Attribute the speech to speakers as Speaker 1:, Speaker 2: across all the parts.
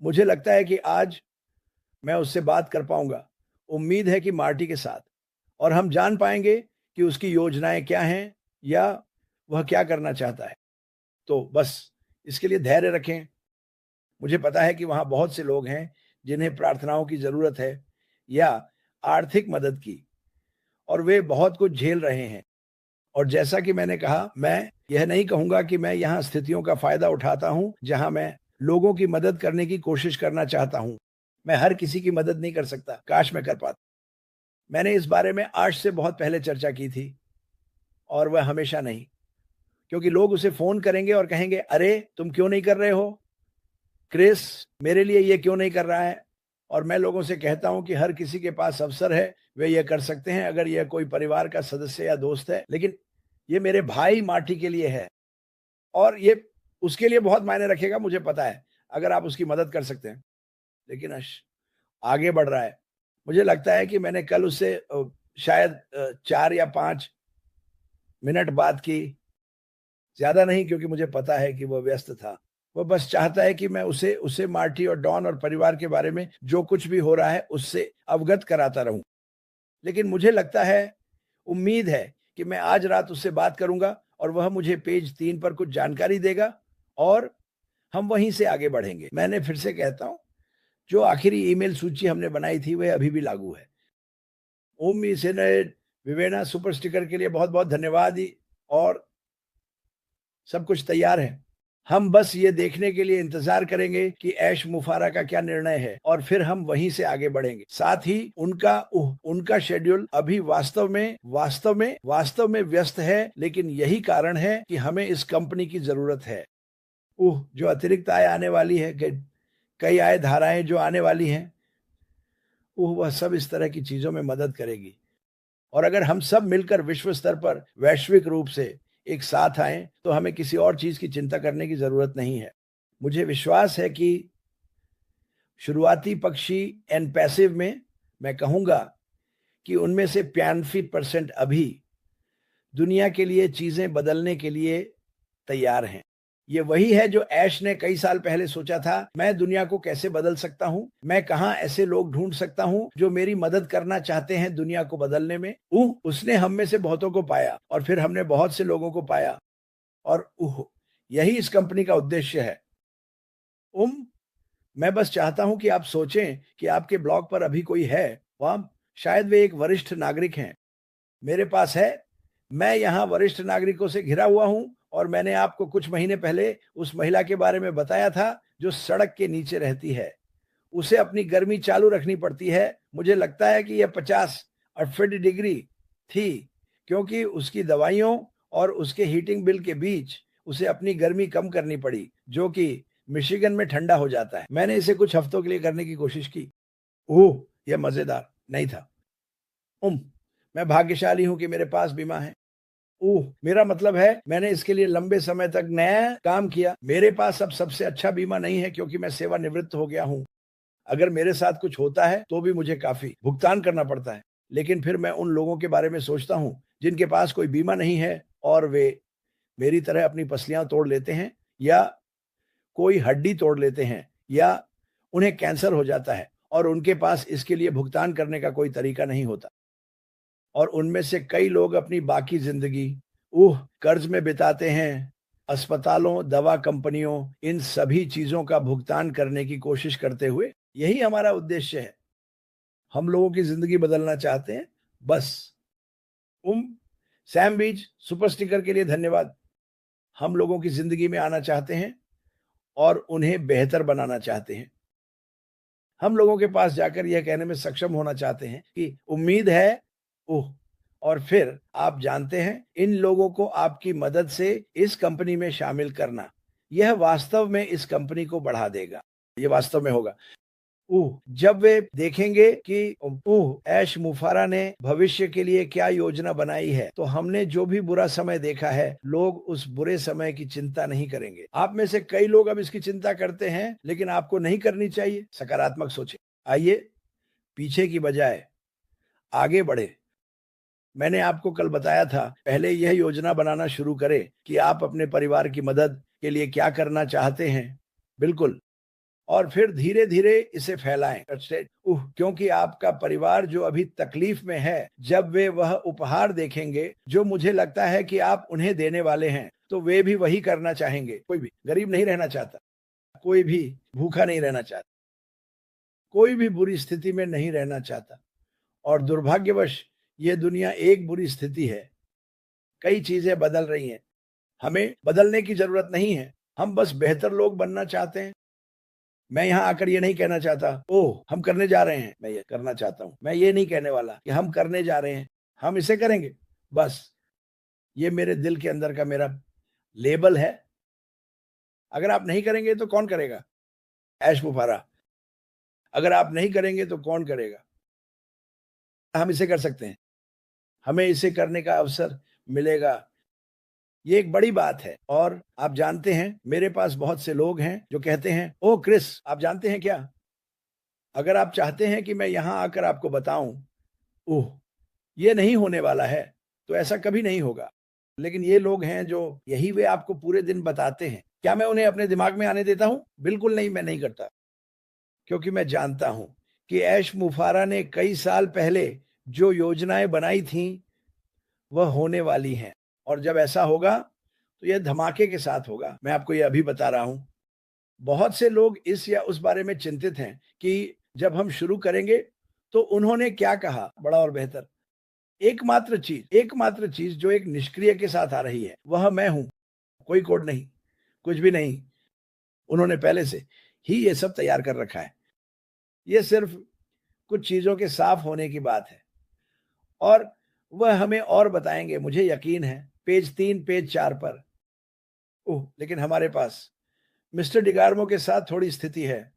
Speaker 1: मुझे लगता है कि आज मैं उससे बात कर पाऊँगा। उम्मीद है कि मार्टी के साथ, और हम जान पाएँगे कि उसकी योजनाएँ क्या हैं या वह क्या करना चाहता है। तो बस इसके लिए धैर्य रखें। मुझे पता है कि वहाँ बहुत से लोग हैं जिन्हें प्रार्थनाओं की ज़रूरत है या आर्थिक मदद की, और वे बहुत कुछ झेल रहे हैं। और जैसा कि मैंने कहा, मैं यह नहीं कहूँगा कि मैं यहाँ स्थितियों का फ़ायदा उठाता हूँ, जहाँ मैं लोगों की मदद करने की कोशिश करना चाहता हूँ। मैं हर किसी की मदद नहीं कर सकता, काश मैं कर पाता। मैंने इस बारे में आज से बहुत पहले चर्चा की थी, और वह हमेशा नहीं, क्योंकि लोग उसे फ़ोन करेंगे और कहेंगे, "अरे! तुम क्यों नहीं कर रहे हो? क्रिस, मेरे लिए ये क्यों नहीं कर रहा है?" और मैं लोगों से कहता हूँ कि हर किसी के पास अवसर है, वे ये कर सकते हैं अगर यह कोई परिवार का सदस्य या दोस्त है। लेकिन ये मेरे भाई माटी के लिए है, और ये उसके लिए बहुत मायने रखेगा, मुझे पता है, अगर आप उसकी मदद कर सकते हैं। लेकिन आगे बढ़ रहा है। मुझे लगता है कि मैंने कल उससे शायद 4 या 5 मिनट बात की, ज़्यादा नहीं, क्योंकि मुझे पता है कि वो व्यस्त था। वो बस चाहता है कि मैं उसे उसे मार्टी और डॉन और परिवार के बारे में जो कुछ भी हो रहा है, उससे अवगत कराता रहूँ। लेकिन मुझे लगता है, उम्मीद है कि मैं आज रात उससे बात करूँगा और वह मुझे पेज 3 पर कुछ जानकारी देगा, और हम वहीं से आगे बढ़ेंगे। मैंने फिर से कहता हूँ, जो आखिरी ईमेल सूची हमने बनाई थी, वह अभी भी लागू है। ओम इसेनेट विवेना सुपर स्टिकर के लिए बहुत-बहुत धन्यवाद और सब कुछ तैयार है। हम बस ये देखने के लिए इंतज़ार करेंगे कि ऐश मुफारा का क्या निर्णय है, और फिर हम वहीं से आगे बढ़ेंगे। साथ ही उनका शेड्यूल अभी वास्तव में व्यस्त है, लेकिन यही कारण है कि हमें इस कंपनी की ज़रूरत है। जो अतिरिक्त आय आने वाली है, कई आय धाराएँ जो आने वाली हैं, वह सब इस तरह की चीज़ों में मदद करेगी। और अगर हम सब मिलकर विश्व स्तर पर वैश्विक रूप से एक साथ आएं, तो हमें किसी और चीज की चिंता करने की जरूरत नहीं है। मुझे विश्वास है कि शुरुआती पक्षी एंड पैसिव में मैं कहूंगा कि उनमें से 85% अभी दुनिया के लिए चीजें बदलने के लिए तैयार हैं। ये वही है जो ऐश ने कई साल पहले सोचा था, मैं दुनिया को कैसे बदल सकता हूँ, मैं कहाँ ऐसे लोग ढूंढ सकता हूँ जो मेरी मदद करना चाहते हैं दुनिया को बदलने में। उसने हम में से बहुतों को पाया, और फिर हमने बहुत से लोगों को पाया, और यही इस कंपनी का उद्देश्य है। उम, मैं बस चाहता हूँ कि आप सोचें कि आपके ब्लॉग पर अभी कोई है, वहाँ शायद वे एक वरिष्ठ नागरिक हैं। मेरे पास है, मैं यहाँ वरिष्ठ नागरिकों से घिरा हुआ हूँ, और मैंने आपको कुछ महीने पहले उस महिला के बारे में बताया था जो सड़क के नीचे रहती है। उसे अपनी गर्मी चालू रखनी पड़ती है। मुझे लगता है कि यह 50-80 डिग्री थी, क्योंकि उसकी दवाइयों और उसके हीटिंग बिल के बीच उसे अपनी गर्मी कम करनी पड़ी, जो कि मिशिगन में ठंडा हो जाता है। मैंने इसे कुछ हफ्तों के लिए करने की कोशिश की। यह मज़ेदार नहीं था। उम, मैं भाग्यशाली हूँ कि मेरे पास बीमा है। मेरा मतलब है, मैंने इसके लिए लंबे समय तक नया काम किया। मेरे पास अब सबसे अच्छा बीमा नहीं है, क्योंकि मैं सेवानिवृत्त हो गया हूँ। अगर मेरे साथ कुछ होता है, तो भी मुझे काफ़ी भुगतान करना पड़ता है। लेकिन फिर मैं उन लोगों के बारे में सोचता हूँ, जिनके पास कोई बीमा नहीं है, और वे मेरी तरह अपनी पसलियाँ तोड़ लेते हैं, या कोई हड्डी तोड़ लेते हैं, या उन्हें कैंसर हो जाता है, और उनके पास इसके लिए भुगतान करने का कोई तरीका नहीं होता। और उनमें से कई लोग अपनी बाकी ज़िंदगी कर्ज़ में बिताते हैं। अस्पतालों, दवा कंपनियों, इन सभी चीज़ों का भुगतान करने की कोशिश करते हुए। यही हमारा उद्देश्य है। हम लोगों की ज़िंदगी बदलना चाहते हैं, बस। उम, सैम बीज सुपर स्टिकर के लिए धन्यवाद। हम लोगों की ज़िंदगी में आना चाहते हैं, और उन्हें बेहतर बनाना चाहते हैं। हम लोगों के पास जाकर यह कहने में सक्षम होना चाहते हैं कि उम्मीद है। ओह! और फिर आप जानते हैं, इन लोगों को आपकी मदद से इस कंपनी में शामिल करना, यह वास्तव में इस कंपनी को बढ़ा देगा। ये वास्तव में होगा। जब वे देखेंगे कि ऐश मुफारा ने भविष्य के लिए क्या योजना बनाई है, तो हमने जो भी बुरा समय देखा है, लोग उस बुरे समय की चिंता नहीं करेंगे। आप में से कई लोग अब इसकी चिंता करते हैं, लेकिन आपको नहीं करनी चाहिए। सकारात्मक सोचें। आइए, पीछे की बजाय आगे बढ़े। मैंने आपको कल बताया था, पहले यह योजना बनाना शुरू करें कि आप अपने परिवार की मदद के लिए क्या करना चाहते हैं। बिल्कुल। और फिर धीरे धीरे इसे फैलाएं। क्योंकि आपका परिवार जो अभी तकलीफ में है, जब वे वह उपहार देखेंगे जो मुझे लगता है कि आप उन्हें देने वाले हैं, तो वे भी वही करना चाहेंगे। कोई भी गरीब नहीं रहना चाहता, कोई भी भूखा नहीं रहना चाहता, कोई भी बुरी स्थिति में नहीं रहना चाहता। और दुर्भाग्यवश ये दुनिया एक बुरी स्थिति है। कई चीजें बदल रही हैं। हमें बदलने की जरूरत नहीं है, हम बस बेहतर लोग बनना चाहते हैं। मैं यहाँ आकर ये नहीं कहना चाहता, ओह हम करने जा रहे हैं, मैं ये करना चाहता हूँ। मैं ये नहीं कहने वाला कि हम करने जा रहे हैं, हम इसे करेंगे। बस ये मेरे दिल के अंदर का मेरा लेबल है। अगर आप नहीं करेंगे तो कौन करेगा? ऐश मुफारा। अगर आप नहीं करेंगे तो कौन करेगा? हम इसे कर सकते हैं, हमें इसे करने का अवसर मिलेगा। ये एक बड़ी बात है। और आप जानते हैं, मेरे पास बहुत से लोग हैं जो कहते हैं, ओह क्रिस आप जानते हैं क्या, अगर आप चाहते हैं कि मैं यहां आकर आपको बताऊं, ओह ये नहीं होने वाला है, तो ऐसा कभी नहीं होगा। लेकिन ये लोग हैं जो यही वे आपको पूरे दिन बताते हैं। क्या मैं उन्हें अपने दिमाग में आने देता हूं? बिल्कुल नहीं, मैं नहीं करता। क्योंकि मैं जानता हूं कि ऐश मुफारा ने कई साल पहले जो योजनाएं बनाई थीं वह होने वाली हैं। और जब ऐसा होगा तो यह धमाके के साथ होगा। मैं आपको ये अभी बता रहा हूं। बहुत से लोग इस या उस बारे में चिंतित हैं कि जब हम शुरू करेंगे तो उन्होंने क्या कहा, बड़ा और बेहतर। एकमात्र चीज जो एक निष्क्रिय के साथ आ रही है वह मैं हूं। कोई कोड नहीं, कुछ भी नहीं। उन्होंने पहले से ही ये सब तैयार कर रखा है। ये सिर्फ कुछ चीजों के साफ होने की बात है। और वह हमें और बताएंगे, मुझे यकीन है, पेज 3 पेज 4 पर। ओह लेकिन हमारे पास मिस्टर डिगार्मो के साथ थोड़ी स्थिति है।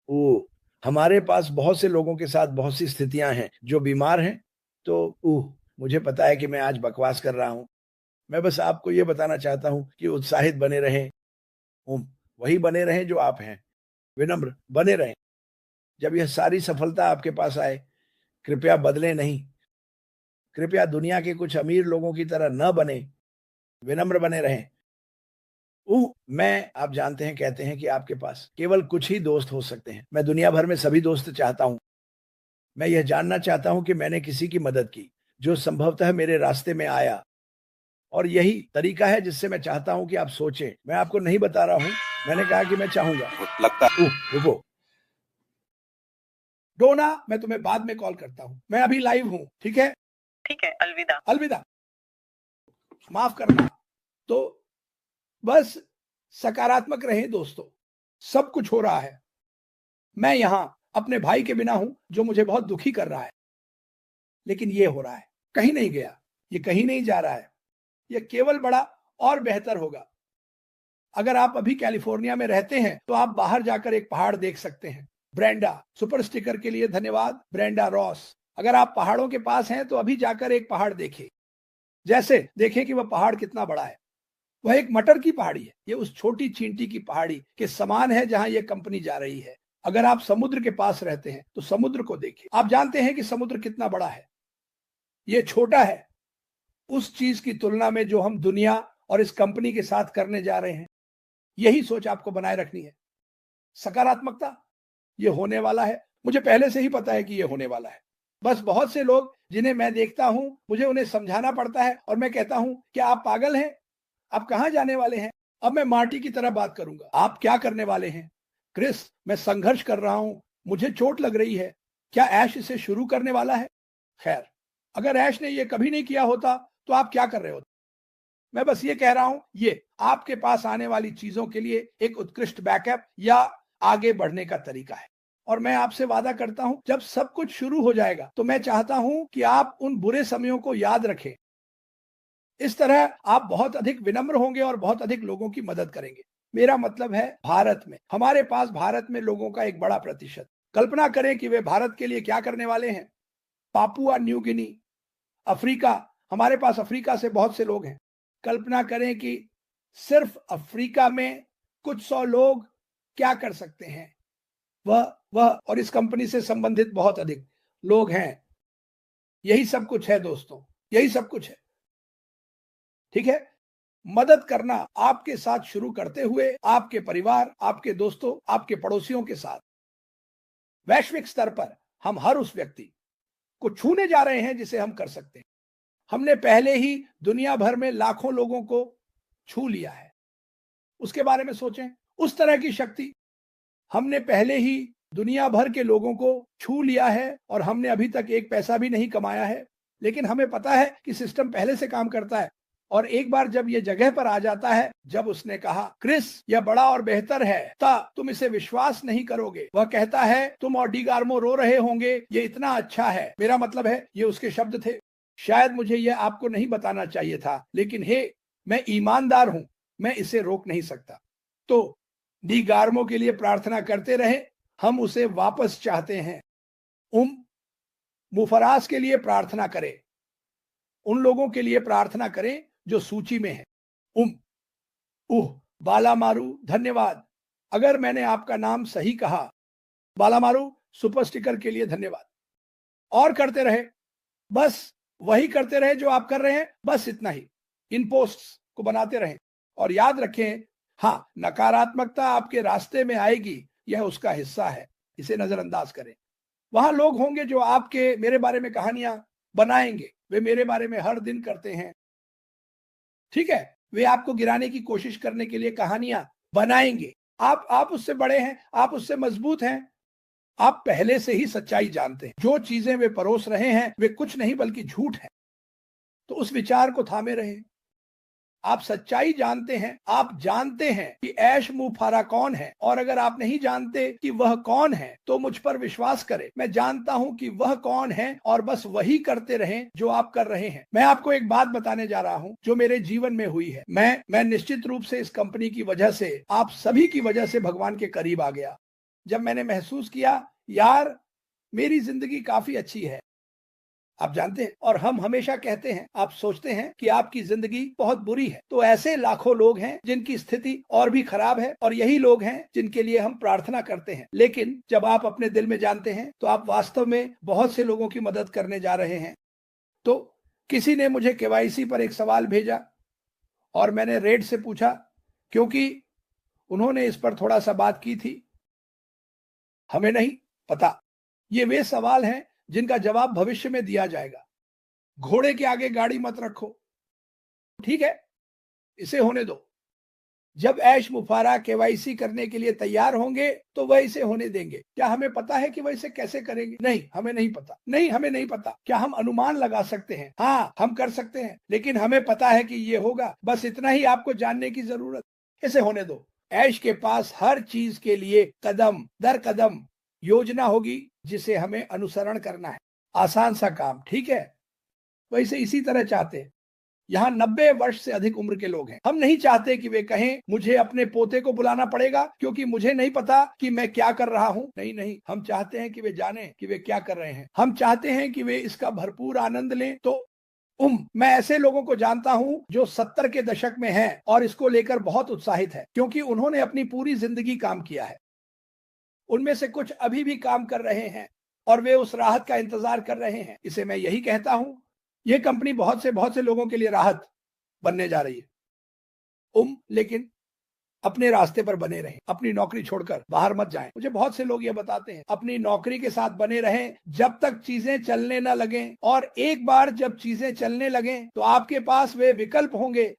Speaker 1: ओह हमारे पास बहुत से लोगों के साथ बहुत सी स्थितियां हैं जो बीमार हैं। तो ओह मुझे पता है कि मैं आज बकवास कर रहा हूं। मैं बस आपको ये बताना चाहता हूं कि उत्साहित बने रहें। वही बने रहें जो आप हैं, विनम्र बने रहें। जब यह सारी सफलता आपके पास आए, कृपया बदलें नहीं। कृपया दुनिया के कुछ अमीर लोगों की तरह न बने, विनम्र बने रहें। मैं, आप जानते हैं, कहते हैं कि आपके पास केवल कुछ ही दोस्त हो सकते हैं। मैं दुनिया भर में सभी दोस्त चाहता हूं। मैं यह जानना चाहता हूं कि मैंने किसी की मदद की जो संभवतः मेरे रास्ते में आया। और यही तरीका है जिससे मैं चाहता हूं कि आप सोचें। मैं आपको नहीं बता रहा हूं, मैंने कहा कि मैं चाहूंगा। लगता है रुको डोना, मैं तुम्हें बाद में कॉल करता हूं, मैं अभी लाइव हूं। ठीक है, ठीक है, अलविदा। अलविदा, माफ करना। तो बस सकारात्मक रहें दोस्तों। सब कुछ हो रहा है। मैं यहां अपने भाई के बिना हूं जो मुझे बहुत दुखी कर रहा है, लेकिन ये हो रहा है, कहीं नहीं गया, ये कहीं नहीं जा रहा है। ये केवल बड़ा और बेहतर होगा। अगर आप अभी कैलिफोर्निया में रहते हैं तो आप बाहर जाकर एक पहाड़ देख सकते हैं। ब्रेंडा सुपर स्टिकर के लिए धन्यवाद, ब्रेंडा रॉस। अगर आप पहाड़ों के पास हैं तो अभी जाकर एक पहाड़ देखें। जैसे देखें कि वह पहाड़ कितना बड़ा है। वह एक मटर की पहाड़ी है। ये उस छोटी चींटी की पहाड़ी के समान है जहां यह कंपनी जा रही है। अगर आप समुद्र के पास रहते हैं तो समुद्र को देखें। आप जानते हैं कि समुद्र कितना बड़ा है। ये छोटा है उस चीज की तुलना में जो हम दुनिया और इस कंपनी के साथ करने जा रहे हैं। यही सोच आपको बनाए रखनी है। सकारात्मकता, ये होने वाला है। मुझे पहले से ही पता है कि ये होने वाला है। बस बहुत से लोग जिन्हें मैं देखता हूं, मुझे उन्हें समझाना पड़ता है और मैं कहता हूं, क्या आप पागल हैं? आप कहां जाने वाले हैं? अब मैं मार्टी की तरह बात करूंगा। आप क्या करने वाले हैं? क्रिस, मैं संघर्ष कर रहा हूं, मुझे चोट लग रही है। क्या ऐश इसे शुरू करने वाला है? खैर, अगर ऐश ने यह कभी नहीं किया होता तो आप क्या कर रहे होते? मैं बस ये कह रहा हूं, ये आपके पास आने वाली चीजों के लिए एक उत्कृष्ट बैकअप या आगे बढ़ने का तरीका है। और मैं आपसे वादा करता हूं, जब सब कुछ शुरू हो जाएगा तो मैं चाहता हूं कि आप उन बुरे समयों को याद रखें। इस तरह आप बहुत अधिक विनम्र होंगे और बहुत अधिक लोगों की मदद करेंगे। मेरा मतलब है भारत में, हमारे पास भारत में लोगों का एक बड़ा प्रतिशत। कल्पना करें कि वे भारत के लिए क्या करने वाले हैं। पापुआ न्यू गिनी, अफ्रीका, हमारे पास अफ्रीका से बहुत से लोग हैं। कल्पना करें कि सिर्फ अफ्रीका में कुछ 100 लोग क्या कर सकते हैं। वह और इस कंपनी से संबंधित बहुत अधिक लोग हैं। यही सब कुछ है दोस्तों, यही सब कुछ है। ठीक है, मदद करना आपके साथ शुरू करते हुए आपके परिवार, आपके दोस्तों, आपके पड़ोसियों के साथ वैश्विक स्तर पर हम हर उस व्यक्ति को छूने जा रहे हैं जिसे हम कर सकते हैं। हमने पहले ही दुनिया भर में लाखों लोगों को छू लिया है। उसके बारे में सोचें, उस तरह की शक्ति हमने पहले ही दुनिया भर के लोगों को छू लिया है और हमने अभी तक एक पैसा भी नहीं कमाया है, लेकिन हमें पता है कि सिस्टम पहले से काम करता है। और एक बार जब ये जगह पर आ जाता है, जब उसने कहा क्रिस यह बड़ा और बेहतर है, तुम इसे विश्वास नहीं करोगे। वह कहता है तुम और डी गार्मो रो रहे होंगे, ये इतना अच्छा है। मेरा मतलब है ये उसके शब्द थे। शायद मुझे यह आपको नहीं बताना चाहिए था, लेकिन हे, मैं ईमानदार हूं, मैं इसे रोक नहीं सकता। तो डी गार्मो के लिए प्रार्थना करते रहे, हम उसे वापस चाहते हैं। मुफरास के लिए प्रार्थना करें, उन लोगों के लिए प्रार्थना करें जो सूची में है। बालामारू, धन्यवाद। अगर मैंने आपका नाम सही कहा, बालामारू, सुपर स्टिकर के लिए धन्यवाद। और करते रहे, बस वही करते रहे जो आप कर रहे हैं, बस इतना ही। इन पोस्ट्स को बनाते रहें और याद रखें, हाँ, नकारात्मकता आपके रास्ते में आएगी, यह उसका हिस्सा है, इसे नजरअंदाज करें। वहां लोग होंगे जो आपके मेरे बारे में कहानियां बनाएंगे, वे मेरे बारे में हर दिन करते हैं, ठीक है। वे आपको गिराने की कोशिश करने के लिए कहानियां बनाएंगे। आप उससे बड़े हैं, आप उससे मजबूत हैं, आप पहले से ही सच्चाई जानते हैं। जो चीजें वे परोस रहे हैं वे कुछ नहीं बल्कि झूठ है। तो उस विचार को थामे रहें। आप सच्चाई जानते हैं, आप जानते हैं कि ऐश मुफारा कौन है, और अगर आप नहीं जानते कि वह कौन है तो मुझ पर विश्वास करें, मैं जानता हूं कि वह कौन है, और बस वही करते रहें जो आप कर रहे हैं। मैं आपको एक बात बताने जा रहा हूं जो मेरे जीवन में हुई है। मैं निश्चित रूप से इस कंपनी की वजह से, आप सभी की वजह से भगवान के करीब आ गया। जब मैंने महसूस किया, यार मेरी जिंदगी काफी अच्छी है। आप जानते हैं, और हम हमेशा कहते हैं, आप सोचते हैं कि आपकी जिंदगी बहुत बुरी है, तो ऐसे लाखों लोग हैं जिनकी स्थिति और भी खराब है, और यही लोग हैं जिनके लिए हम प्रार्थना करते हैं। लेकिन जब आप अपने दिल में जानते हैं तो आप वास्तव में बहुत से लोगों की मदद करने जा रहे हैं। तो किसी ने मुझे केवाईसी पर एक सवाल भेजा और मैंने रेड से पूछा, क्योंकि उन्होंने इस पर थोड़ा सा बात की थी। हमें नहीं पता, ये वे सवाल हैं जिनका जवाब भविष्य में दिया जाएगा। घोड़े के आगे गाड़ी मत रखो, ठीक है, इसे होने दो। जब ऐश मुफारा केवाईसी करने के लिए तैयार होंगे तो वह इसे होने देंगे। क्या हमें पता है कि वह इसे कैसे करेंगे? नहीं, हमें नहीं पता। नहीं, हमें नहीं पता। क्या हम अनुमान लगा सकते हैं? हाँ, हम कर सकते हैं, लेकिन हमें पता है कि ये होगा। बस इतना ही आपको जानने की जरूरत। इसे होने दो। ऐश के पास हर चीज के लिए कदम दर कदम योजना होगी जिसे हमें अनुसरण करना है। आसान सा काम, ठीक है। वैसे इसी तरह चाहते हैं। यहाँ 90 वर्ष से अधिक उम्र के लोग हैं। हम नहीं चाहते कि वे कहें मुझे अपने पोते को बुलाना पड़ेगा क्योंकि मुझे नहीं पता कि मैं क्या कर रहा हूँ। नहीं नहीं, हम चाहते हैं कि वे जानें कि वे क्या कर रहे हैं। हम चाहते हैं कि वे इसका भरपूर आनंद लें। तो मैं ऐसे लोगों को जानता हूं जो 70 के दशक में हैं और इसको लेकर बहुत उत्साहित है, क्योंकि उन्होंने अपनी पूरी जिंदगी काम किया है। उनमें से कुछ अभी भी काम कर रहे हैं और वे उस राहत का इंतजार कर रहे हैं। इसे मैं यही कहता हूं, यह कंपनी बहुत से लोगों के लिए राहत बनने जा रही है। लेकिन अपने रास्ते पर बने रहें, अपनी नौकरी छोड़कर बाहर मत जाएं। मुझे बहुत से लोग ये बताते हैं, अपनी नौकरी के साथ बने रहें जब तक चीजें चलने न लगें, और एक बार जब चीजें चलने लगें तो आपके पास वे विकल्प होंगे